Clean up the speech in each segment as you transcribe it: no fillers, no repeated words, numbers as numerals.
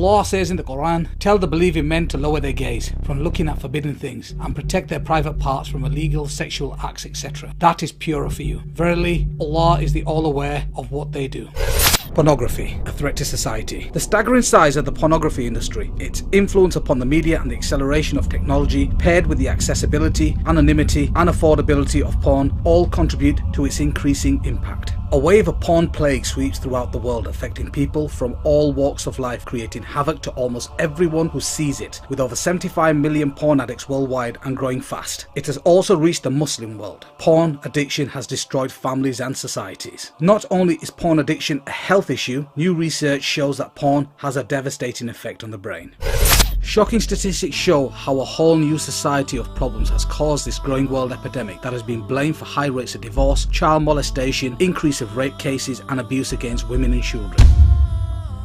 Allah says in the Quran, "Tell the believing men to lower their gaze from looking at forbidden things and protect their private parts from illegal sexual acts, etc. That is purer for you. Verily, Allah is the all-aware of what they do." Pornography, a threat to society. The staggering size of the pornography industry, its influence upon the media and the acceleration of technology, paired with the accessibility, anonymity and affordability of porn, all contribute to its increasing impact. A wave of porn plague sweeps throughout the world, affecting people from all walks of life, creating havoc to almost everyone who sees it, with over 75 million porn addicts worldwide and growing fast. It has also reached the Muslim world. Porn addiction has destroyed families and societies. Not only is porn addiction a health issue, new research shows that porn has a devastating effect on the brain. Shocking statistics show how a whole new society of problems has caused this growing world epidemic that has been blamed for high rates of divorce, child molestation, increase of rape cases and abuse against women and children.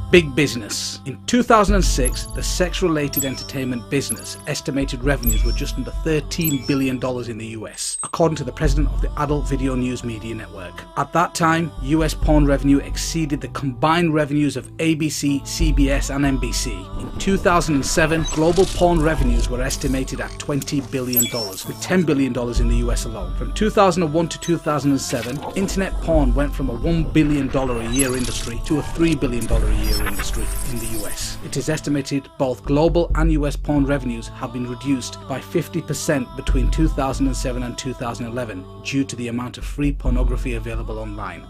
Big business. In 2006, the sex-related entertainment business estimated revenues were just under $13 billion in the US, according to the president of the Adult Video News Media Network. At that time, US porn revenue exceeded the combined revenues of ABC, CBS and NBC. In 2007, global porn revenues were estimated at $20 billion, with $10 billion in the US alone. From 2001 to 2007, internet porn went from a $1 billion a year industry to a $3 billion a year industry in the US. It is estimated both global and US porn revenues have been reduced by 50% between 2007 and 2011 due to the amount of free pornography available online.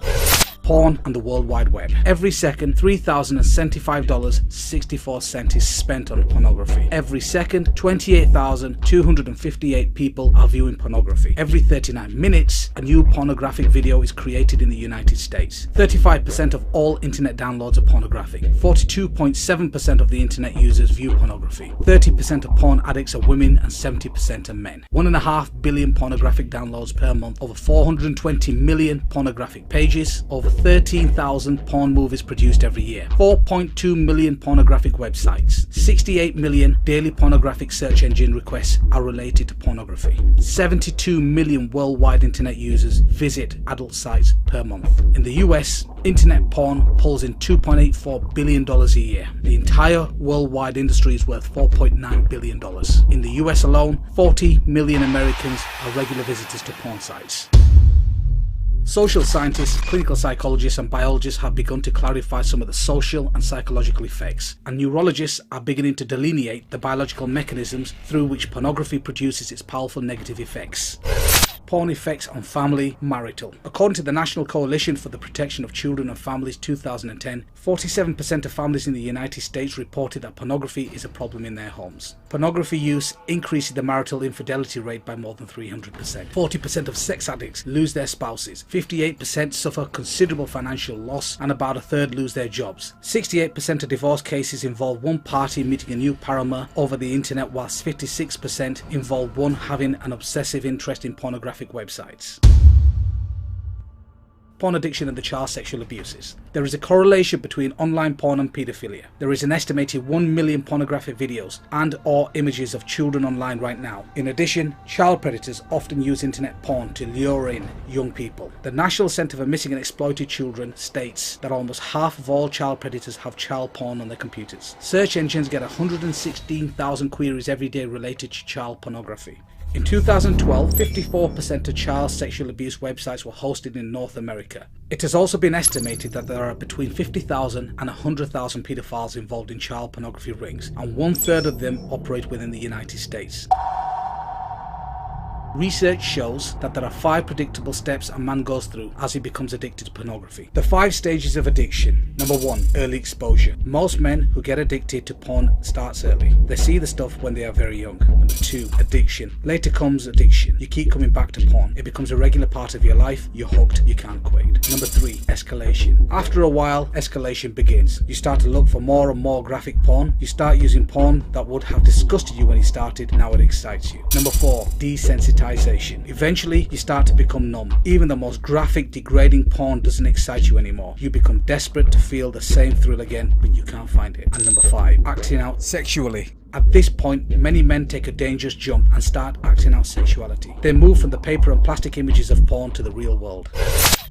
Porn and the World Wide Web. Every second, $3,075.64 is spent on pornography. Every second, 28,258 people are viewing pornography. Every 39 minutes, a new pornographic video is created in the United States. 35% of all internet downloads are pornographic. 42.7% of the internet users view pornography. 30% of porn addicts are women and 70% are men. 1.5 billion pornographic downloads per month. Over 420 million pornographic pages. Over 13,000 porn movies produced every year. 4.2 million pornographic websites. 68 million daily pornographic search engine requests are related to pornography. 72 million worldwide internet users visit adult sites per month. In the US, internet porn pulls in $2.84 billion a year. The entire worldwide industry is worth $4.9 billion. In the US alone, 40 million Americans are regular visitors to porn sites. Social scientists, clinical psychologists and biologists have begun to clarify some of the social and psychological effects, and neurologists are beginning to delineate the biological mechanisms through which pornography produces its powerful negative effects. Porn effects on family, marital. According to the National Coalition for the Protection of Children and Families 2010, 47% of families in the United States reported that pornography is a problem in their homes. Pornography use increases the marital infidelity rate by more than 300%. 40% of sex addicts lose their spouses. 58% suffer considerable financial loss, and about a third lose their jobs. 68% of divorce cases involve one party meeting a new paramour over the internet, whilst 56% involve one having an obsessive interest in pornographic websites. Porn addiction and the child sexual abuses. There is a correlation between online porn and paedophilia. There is an estimated 1 million pornographic videos and or images of children online right now. In addition, child predators often use internet porn to lure in young people. The National Center for Missing and Exploited Children states that almost half of all child predators have child porn on their computers. Search engines get 116,000 queries every day related to child pornography. In 2012, 54% of child sexual abuse websites were hosted in North America. It has also been estimated that there are between 50,000 and 100,000 pedophiles involved in child pornography rings, and 1/3 of them operate within the United States. Research shows that there are 5 predictable steps a man goes through as he becomes addicted to pornography. The 5 stages of addiction. Number 1, early exposure. Most men who get addicted to porn starts early. They see the stuff when they are very young. Number 2, addiction. Later comes addiction. You keep coming back to porn. It becomes a regular part of your life. You're hooked. You can't quit. Number 3, escalation. After a while, escalation begins. You start to look for more and more graphic porn. You start using porn that would have disgusted you when you started. Now it excites you. Number 4, desensitization. Eventually, you start to become numb. Even the most graphic, degrading porn doesn't excite you anymore. You become desperate to feel the same thrill again, but you can't find it. And number 5, acting out sexually. At this point, many men take a dangerous jump and start acting out sexuality. They move from the paper and plastic images of porn to the real world.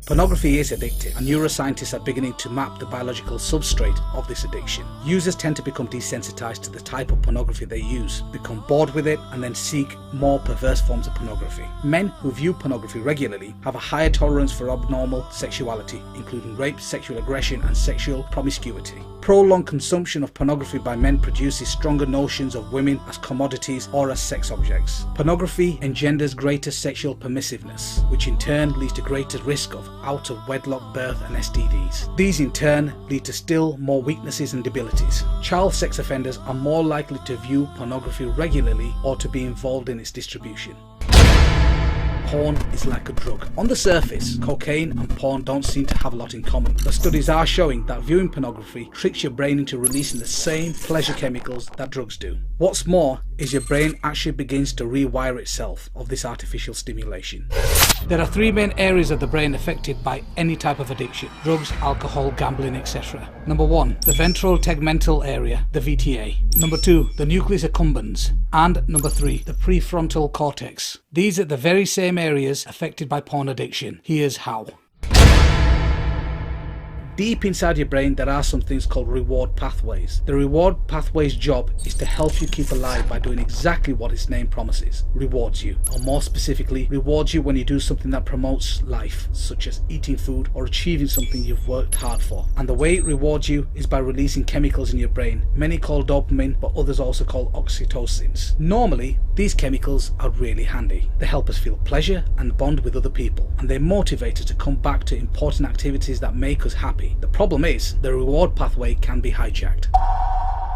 Pornography is addictive, and neuroscientists are beginning to map the biological substrate of this addiction. Users tend to become desensitized to the type of pornography they use, become bored with it, and then seek more perverse forms of pornography. Men who view pornography regularly have a higher tolerance for abnormal sexuality, including rape, sexual aggression, and sexual promiscuity. Prolonged consumption of pornography by men produces stronger notions of women as commodities or as sex objects. Pornography engenders greater sexual permissiveness, which in turn leads to greater risk of out-of-wedlock birth and STDs. These in turn lead to still more weaknesses and debilities. Child sex offenders are more likely to view pornography regularly or to be involved in its distribution. Porn is like a drug. On the surface, cocaine and porn don't seem to have a lot in common, but studies are showing that viewing pornography tricks your brain into releasing the same pleasure chemicals that drugs do. What's more is your brain actually begins to rewire itself of this artificial stimulation. There are three main areas of the brain affected by any type of addiction: drugs, alcohol, gambling, etc. Number 1, the ventral tegmental area, the VTA. Number 2, the nucleus accumbens. And number 3, the prefrontal cortex. These are the very same areas affected by porn addiction. Here's how. Deep inside your brain, there are some things called reward pathways. The reward pathway's job is to help you keep alive by doing exactly what its name promises: rewards you, or more specifically, rewards you when you do something that promotes life, such as eating food or achieving something you've worked hard for. And the way it rewards you is by releasing chemicals in your brain, many call dopamine, but others also call oxytocins. Normally, these chemicals are really handy. They help us feel pleasure and bond with other people, and they motivate us to come back to important activities that make us happy. The problem is, the reward pathway can be hijacked.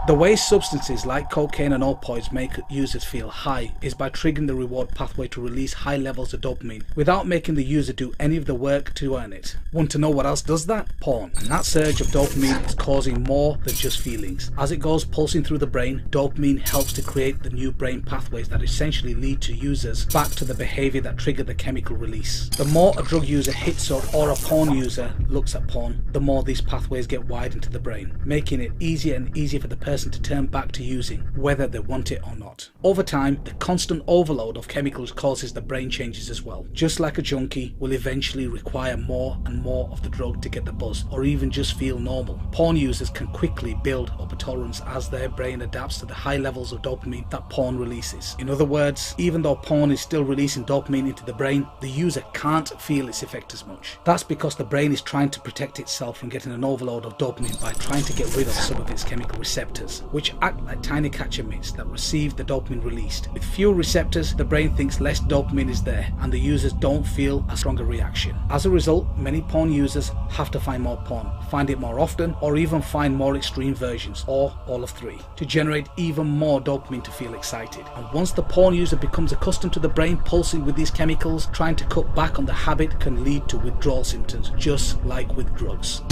The way substances like cocaine and opioids make users feel high is by triggering the reward pathway to release high levels of dopamine without making the user do any of the work to earn it. Want to know what else does that? Porn. And that surge of dopamine is causing more than just feelings. As it goes pulsing through the brain, dopamine helps to create the new brain pathways that essentially lead to users back to the behavior that triggered the chemical release. The more a drug user hits up or a porn user looks at porn, the more these pathways get wired into the brain, making it easier and easier for the person to turn back to using, whether they want it or not. Over time, the constant overload of chemicals causes the brain changes as well. Just like a junkie will eventually require more and more of the drug to get the buzz, or even just feel normal. Porn users can quickly build up a tolerance as their brain adapts to the high levels of dopamine that porn releases. In other words, even though porn is still releasing dopamine into the brain, the user can't feel its effect as much. That's because the brain is trying to protect itself from getting an overload of dopamine by trying to get rid of some of its chemical receptors, which act like tiny catcher mitts that receive the dopamine released. With fewer receptors, the brain thinks less dopamine is there, and the users don't feel a stronger reaction. As a result, many porn users have to find more porn, find it more often, or even find more extreme versions, or all of three, to generate even more dopamine to feel excited. And once the porn user becomes accustomed to the brain pulsing with these chemicals, trying to cut back on the habit can lead to withdrawal symptoms, just like with drugs.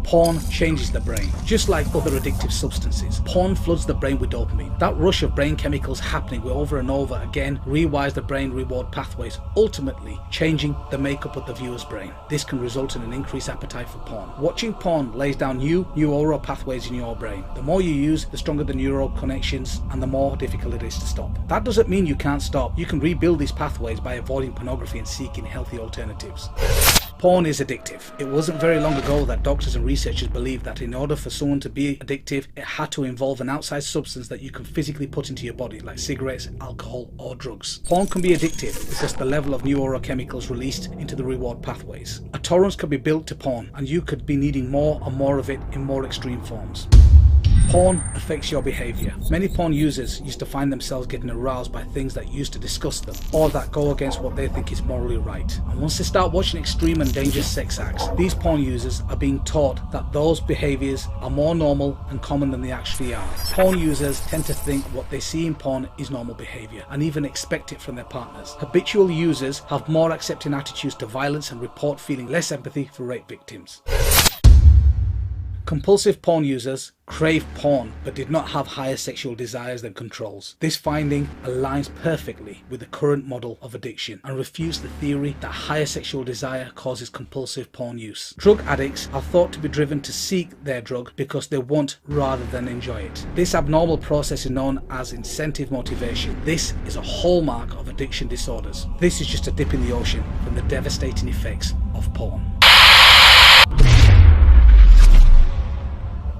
Porn changes the brain. Just like other addictive substances, porn floods the brain with dopamine. That rush of brain chemicals happening over and over again rewires the brain reward pathways, ultimately changing the makeup of the viewer's brain. This can result in an increased appetite for porn. Watching porn lays down new neural pathways in your brain. The more you use, the stronger the neural connections and the more difficult it is to stop. That doesn't mean you can't stop. You can rebuild these pathways by avoiding pornography and seeking healthy alternatives. Porn is addictive. It wasn't very long ago that doctors and researchers believed that in order for someone to be addictive, it had to involve an outside substance that you can physically put into your body, like cigarettes, alcohol, or drugs. Porn can be addictive because the level of neurochemicals released into the reward pathways. A tolerance can be built to porn, and you could be needing more and more of it in more extreme forms. Porn affects your behavior. Many porn users used to find themselves getting aroused by things that used to disgust them, or that go against what they think is morally right. And once they start watching extreme and dangerous sex acts, these porn users are being taught that those behaviors are more normal and common than they actually are. Porn users tend to think what they see in porn is normal behavior, and even expect it from their partners. Habitual users have more accepting attitudes to violence and report feeling less empathy for rape victims. Compulsive porn users crave porn but did not have higher sexual desires than controls. This finding aligns perfectly with the current model of addiction and refutes the theory that higher sexual desire causes compulsive porn use. Drug addicts are thought to be driven to seek their drug because they want rather than enjoy it. This abnormal process is known as incentive motivation. This is a hallmark of addiction disorders. This is just a dip in the ocean from the devastating effects of porn.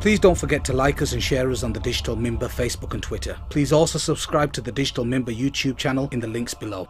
Please don't forget to like us and share us on the Digital Mimbar Facebook and Twitter. Please also subscribe to the Digital Mimbar YouTube channel in the links below.